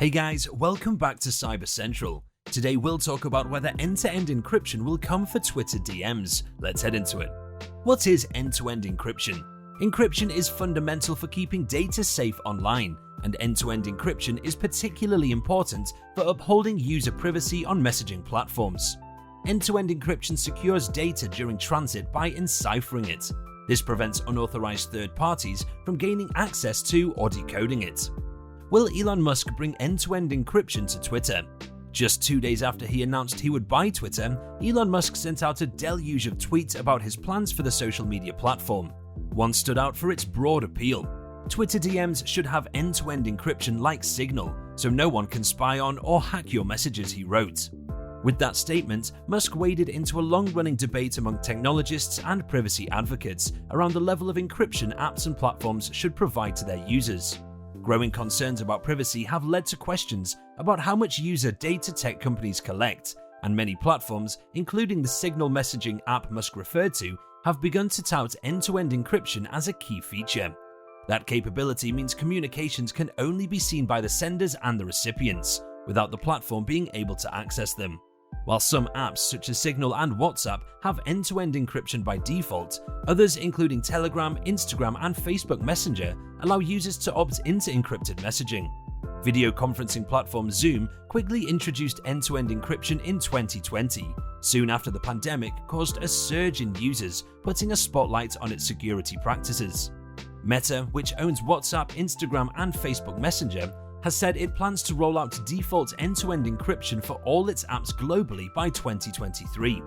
Hey guys, welcome back to Cyber Central. Today we'll talk about whether end-to-end encryption will come for Twitter DMs. Let's head into it. What is end-to-end encryption? Encryption is fundamental for keeping data safe online, and end-to-end encryption is particularly important for upholding user privacy on messaging platforms. End-to-end encryption secures data during transit by enciphering it. This prevents unauthorized third parties from gaining access to or decoding it. Will Elon Musk bring end-to-end encryption to Twitter? Just 2 days after he announced he would buy Twitter, Elon Musk sent out a deluge of tweets about his plans for the social media platform. One stood out for its broad appeal. Twitter DMs should have end-to-end encryption like Signal, so no one can spy on or hack your messages, he wrote. With that statement, Musk waded into a long-running debate among technologists and privacy advocates around the level of encryption apps and platforms should provide to their users. Growing concerns about privacy have led to questions about how much user data tech companies collect, and many platforms, including the Signal messaging app Musk referred to, have begun to tout end-to-end encryption as a key feature. That capability means communications can only be seen by the senders and the recipients, without the platform being able to access them. While some apps such as Signal and WhatsApp have end-to-end encryption by default, others including Telegram, Instagram, and Facebook Messenger allow users to opt into encrypted messaging. Video conferencing platform Zoom quickly introduced end-to-end encryption in 2020, soon after the pandemic caused a surge in users, putting a spotlight on its security practices. Meta, which owns WhatsApp, Instagram, and Facebook Messenger, has said it plans to roll out default end-to-end encryption for all its apps globally by 2023.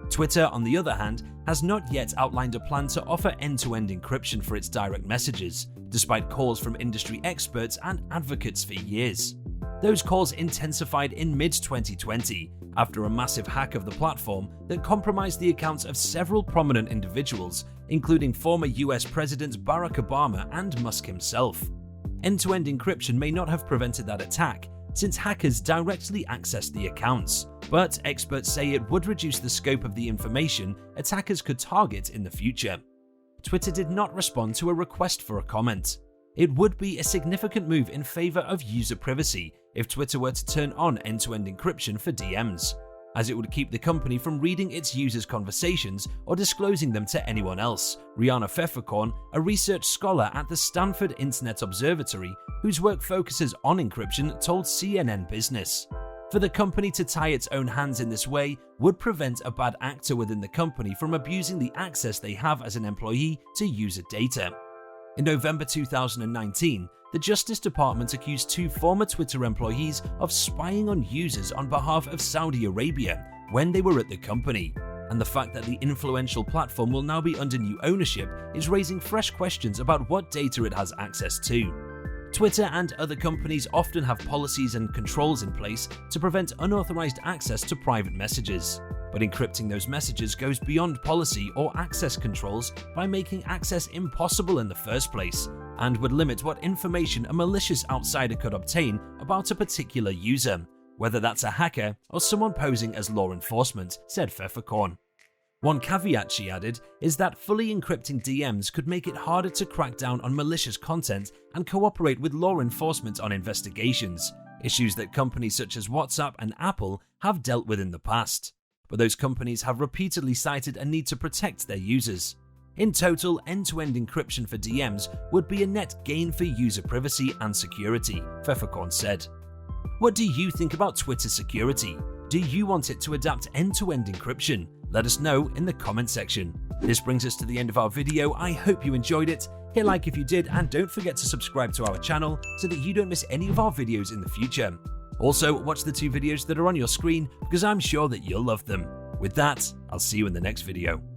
Twitter, on the other hand, has not yet outlined a plan to offer end-to-end encryption for its direct messages, despite calls from industry experts and advocates for years. Those calls intensified in mid-2020 after a massive hack of the platform that compromised the accounts of several prominent individuals, including former US President Barack Obama and Musk himself. End-to-end encryption may not have prevented that attack, since hackers directly accessed the accounts, but experts say it would reduce the scope of the information attackers could target in the future. Twitter did not respond to a request for a comment. It would be a significant move in favor of user privacy if Twitter were to turn on end-to-end encryption for DMs, as it would keep the company from reading its users' conversations or disclosing them to anyone else. Rihanna Pfefferkorn, a research scholar at the Stanford Internet Observatory whose work focuses on encryption, told CNN Business. For the company to tie its own hands in this way would prevent a bad actor within the company from abusing the access they have as an employee to user data. In November 2019, the Justice Department accused 2 former Twitter employees of spying on users on behalf of Saudi Arabia when they were at the company, and the fact that the influential platform will now be under new ownership is raising fresh questions about what data it has access to. Twitter and other companies often have policies and controls in place to prevent unauthorized access to private messages, but encrypting those messages goes beyond policy or access controls by making access impossible in the first place, and would limit what information a malicious outsider could obtain about a particular user, whether that's a hacker or someone posing as law enforcement, said Pfefferkorn. One caveat, she added, is that fully encrypting DMs could make it harder to crack down on malicious content and cooperate with law enforcement on investigations, issues that companies such as WhatsApp and Apple have dealt with in the past. But those companies have repeatedly cited a need to protect their users. In total, end-to-end encryption for DMs would be a net gain for user privacy and security, Pfefferkorn said. What do you think about Twitter security? Do you want it to adapt end-to-end encryption? Let us know in the comment section. This brings us to the end of our video. I hope you enjoyed it. Hit like if you did, and don't forget to subscribe to our channel so that you don't miss any of our videos in the future. Also, watch the 2 videos that are on your screen because I'm sure that you'll love them. With that, I'll see you in the next video.